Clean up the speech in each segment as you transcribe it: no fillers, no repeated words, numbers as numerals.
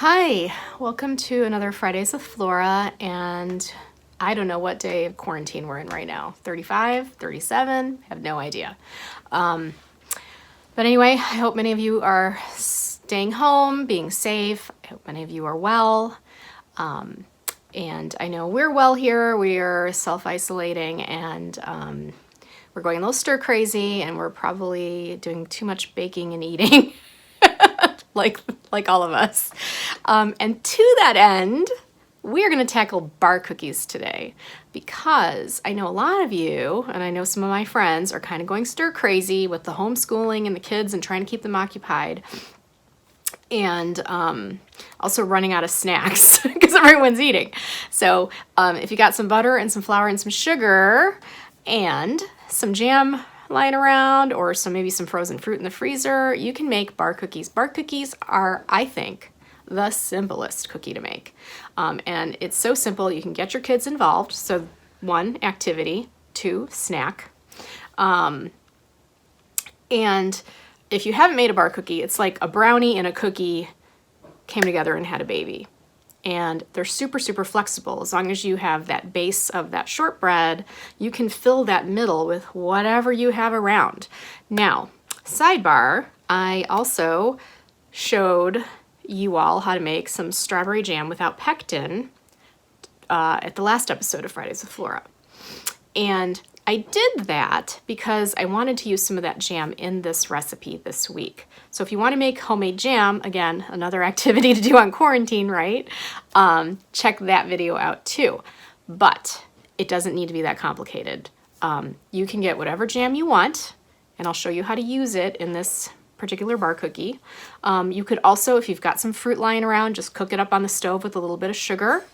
Hi, welcome to another Fridays with Flora, and I don't know what day of quarantine we're in right now. 35, 37, have no idea. But anyway, I hope many of you are staying home, being safe. I hope many of you are well. And I know we're well here. We are self-isolating and we're going a little stir crazy, and we're probably doing too much baking and eating. like all of us. And to that end, we're going to tackle bar cookies today because I know a lot of you, and I know some of my friends, are kind of going stir crazy with the homeschooling and the kids and trying to keep them occupied. And also running out of snacks because everyone's eating. So if you got some butter and some flour and some sugar and some jam lying around, or maybe some frozen fruit in the freezer, you can make bar cookies. Bar cookies are, I think, the simplest cookie to make. And it's so simple, you can get your kids involved. So 1, activity, 2, snack. And if you haven't made a bar cookie, it's like a brownie and a cookie came together and had a baby. And they're super, super flexible. As long as you have that base of that shortbread, you can fill that middle with whatever you have around. Now, sidebar, I also showed you all how to make some strawberry jam without pectin at the last episode of Fridays with Flora. And I did that because I wanted to use some of that jam in this recipe this week. So if you want to make homemade jam, again, another activity to do on quarantine, right? Check that video out too. But it doesn't need to be that complicated. You can get whatever jam you want, and I'll show you how to use it in this particular bar cookie. You could also, if you've got some fruit lying around, just cook it up on the stove with a little bit of sugar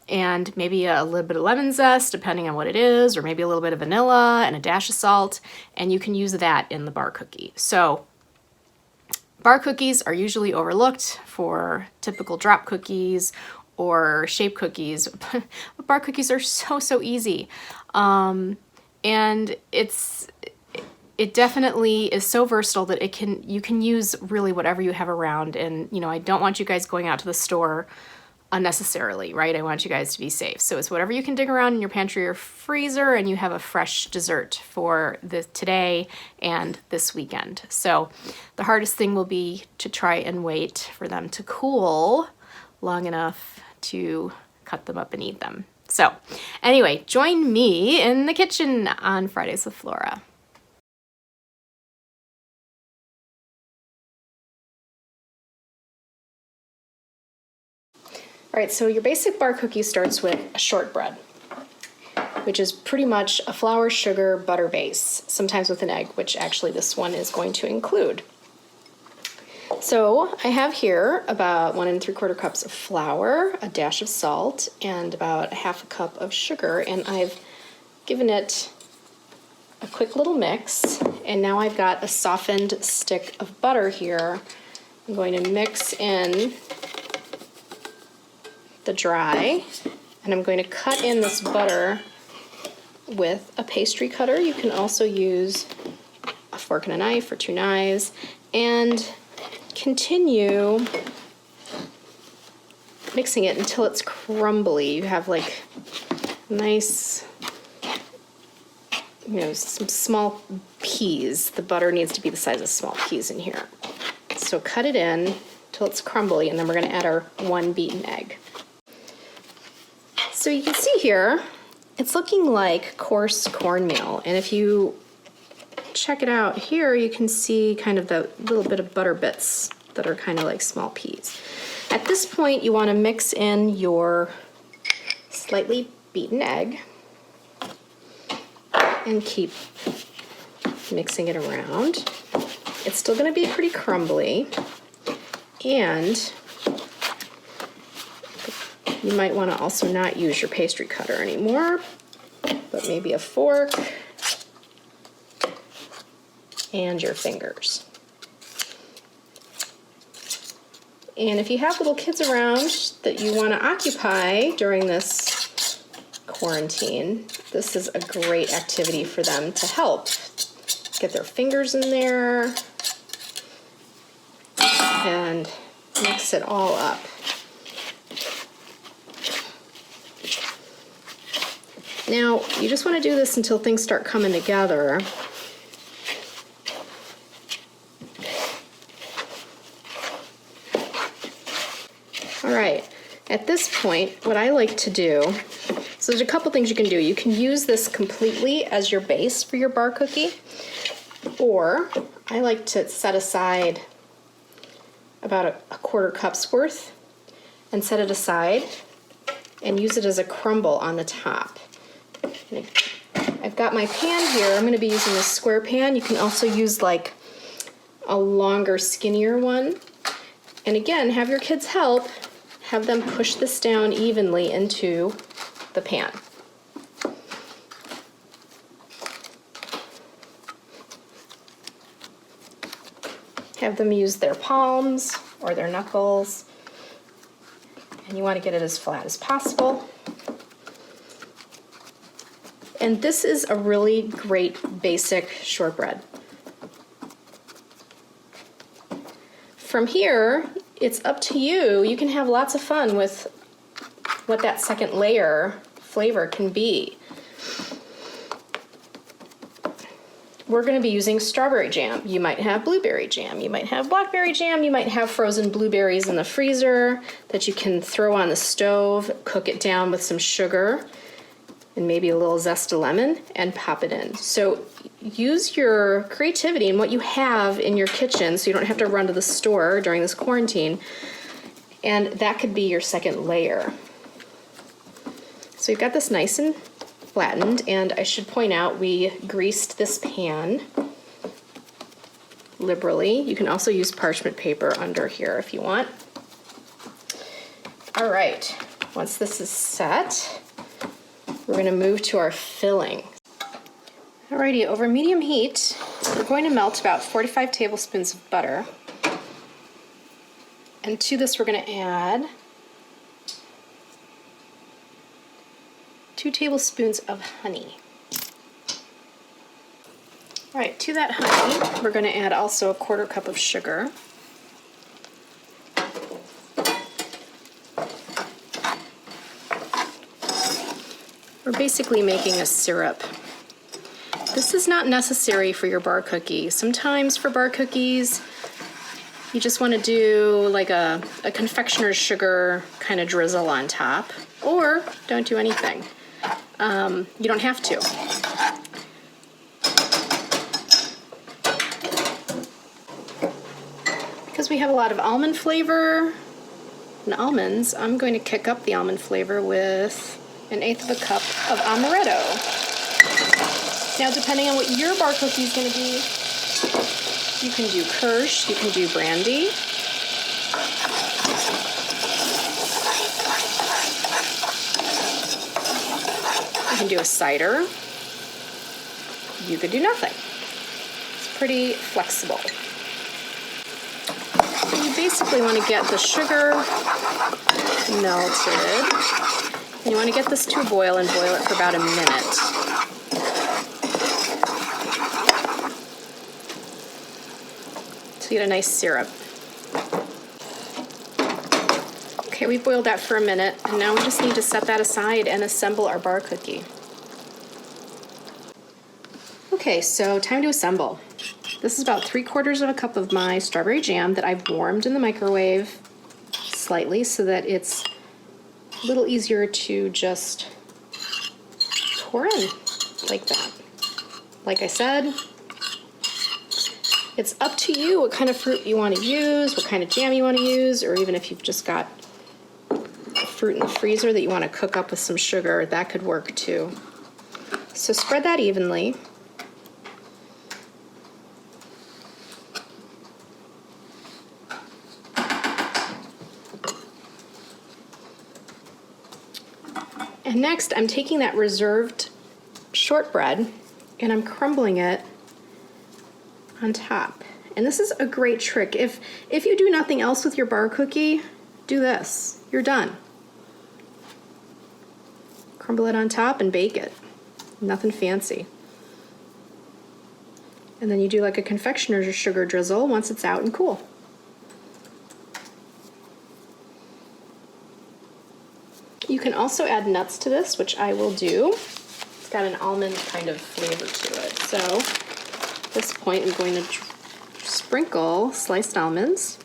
and maybe a little bit of lemon zest, depending on what it is, or maybe a little bit of vanilla and a dash of salt, and you can use that in the bar cookie. So bar cookies are usually overlooked for typical drop cookies or shape cookies, but bar cookies are so easy. And it definitely is so versatile that you can use really whatever you have around. And I don't want you guys going out to the store unnecessarily, right? I want you guys to be safe. So it's whatever you can dig around in your pantry or freezer, and you have a fresh dessert for today and this weekend. So the hardest thing will be to try and wait for them to cool long enough to cut them up and eat them. So anyway, join me in the kitchen on Fridays with Flora. All right, so your basic bar cookie starts with a shortbread, which is pretty much a flour, sugar, butter base, sometimes with an egg, which actually this one is going to include. So I have here about 1 3/4 cups of flour, a dash of salt, and about 1/2 cup of sugar, and I've given it a quick little mix, and now I've got a softened stick of butter here. I'm going to mix in the dry, and I'm going to cut in this butter with a pastry cutter. You can also use a fork and a knife or 2 knives, and continue mixing it until it's crumbly. You have like nice, some small peas. The butter needs to be the size of small peas in here. So cut it in till it's crumbly, and then we're going to add our 1 beaten egg. So you can see here, it's looking like coarse cornmeal. And if you check it out here, you can see kind of the little bit of butter bits that are kind of like small peas. At this point, you want to mix in your slightly beaten egg and keep mixing it around. It's still going to be pretty crumbly, and you might want to also not use your pastry cutter anymore, but maybe a fork and your fingers. And if you have little kids around that you want to occupy during this quarantine, this is a great activity for them to help get their fingers in there and Mix it all up. Now, you just want to do this until things start coming together. All right, at this point, what I like to do, so there's a couple things you can do. You can use this completely as your base for your bar cookie, or I like to set aside about a quarter cup's worth and set it aside and use it as a crumble on the top. I've got my pan here. I'm going to be using this square pan. You can also use like a longer, skinnier one. And again, have your kids help. Have them push this down evenly into the pan. Have them use their palms or their knuckles. And you want to get it as flat as possible. And this is a really great basic shortbread. From here, it's up to you. You can have lots of fun with what that second layer flavor can be. We're going to be using strawberry jam. You might have blueberry jam. You might have blackberry jam. You might have frozen blueberries in the freezer that you can throw on the stove, cook it down with some sugar and maybe a little zest of lemon and pop it in. So use your creativity and what you have in your kitchen so you don't have to run to the store during this quarantine. And that could be your second layer. So you've got this nice and flattened, and I should point out we greased this pan liberally. You can also use parchment paper under here if you want. All right, once this is set, we're going to move to our filling. Alrighty, over medium heat, we're going to melt about 45 tablespoons of butter. And to this we're going to add 2 tablespoons of honey. All right, to that honey, we're going to add also a quarter cup of sugar. We're basically making a syrup. This is not necessary for your bar cookie. Sometimes for bar cookies, you just want to do like a confectioner's sugar kind of drizzle on top, or don't do anything. You don't have to. Because we have a lot of almond flavor and almonds, I'm going to kick up the almond flavor with 1/8 of a cup of Amaretto. Now, depending on what your bar cookie is going to be, you can do Kirsch, you can do brandy. You can do a cider. You could do nothing. It's pretty flexible. So you basically want to get the sugar melted. And you want to get this to a boil and boil it for about a minute. So you get a nice syrup. Okay, we boiled that for a minute, and now we just need to set that aside and assemble our bar cookie. Okay, so time to assemble. This is about 3/4 of a cup of my strawberry jam that I've warmed in the microwave slightly so that it's a little easier to just pour in like that. Like I said, it's up to you what kind of fruit you want to use, what kind of jam you want to use, or even if you've just got fruit in the freezer that you want to cook up with some sugar, that could work too. So spread that evenly. And next, I'm taking that reserved shortbread and I'm crumbling it on top. And this is a great trick. If you do nothing else with your bar cookie, do this. You're done. Crumble it on top and bake it. Nothing fancy. And then you do like a confectioner's sugar drizzle once it's out and cool. can also add nuts to this, which I will do. It's got an almond kind of flavor to it. So at this point, I'm going to sprinkle sliced almonds.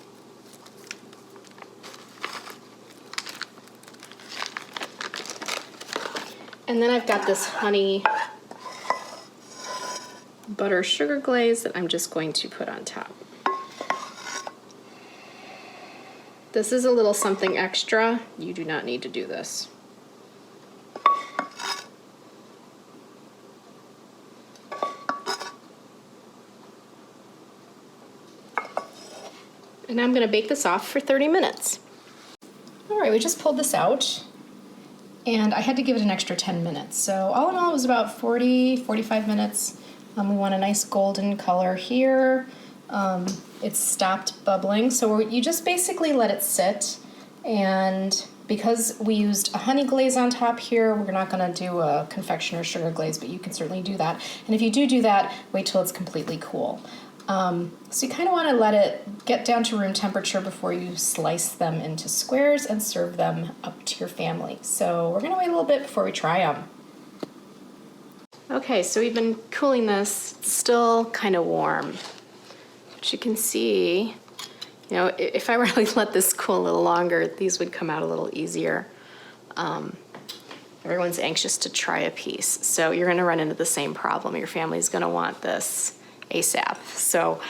And then I've got this honey butter sugar glaze that I'm just going to put on top. This is a little something extra. You do not need to do this. And I'm going to bake this off for 30 minutes. All right, we just pulled this out, and I had to give it an extra 10 minutes. So all in all, it was about 45 minutes. We want a nice golden color here. It's stopped bubbling, so you just basically let it sit. And because we used a honey glaze on top here, we're not going to do a confectioner sugar glaze, but you can certainly do that. And if you do that, wait till it's completely cool. So you kind of want to let it get down to room temperature before you slice them into squares and serve them up to your family. So we're going to wait a little bit before we try them. Okay, so we've been cooling this. It's still kind of warm. But you can see, you know, if I really let this cool a little longer, these would come out a little easier. Everyone's anxious to try a piece, so you're going to run into the same problem. Your family's going to want this ASAP. So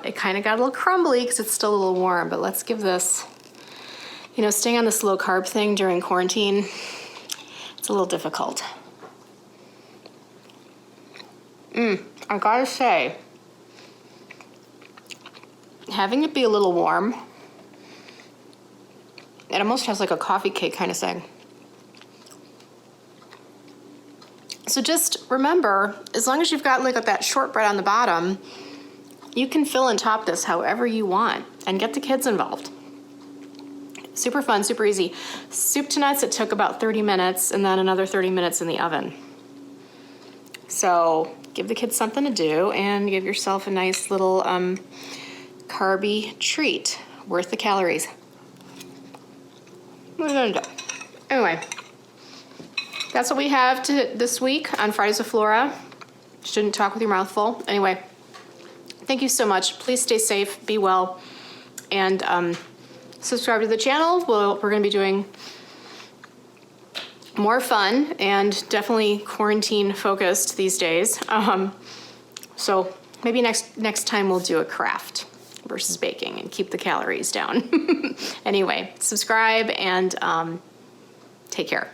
it kind of got a little crumbly because it's still a little warm, but let's give this, you know, staying on this low carb thing during quarantine, it's a little difficult. I gotta say, having it be a little warm, it almost has like a coffee cake kind of thing. So just remember, as long as you've got like that shortbread on the bottom, you can fill and top this however you want and get the kids involved. Super fun, super easy. Soup to nuts, it took about 30 minutes and then another 30 minutes in the oven. So give the kids something to do and give yourself a nice little carby treat worth the calories. What are we gonna do? Anyway. That's what we have this week on Fridays with Flora. Shouldn't talk with your mouth full. Anyway, thank you so much. Please stay safe, be well, and subscribe to the channel. We're going to be doing more fun and definitely quarantine focused these days. So maybe next time we'll do a craft versus baking and keep the calories down. Anyway, subscribe and take care.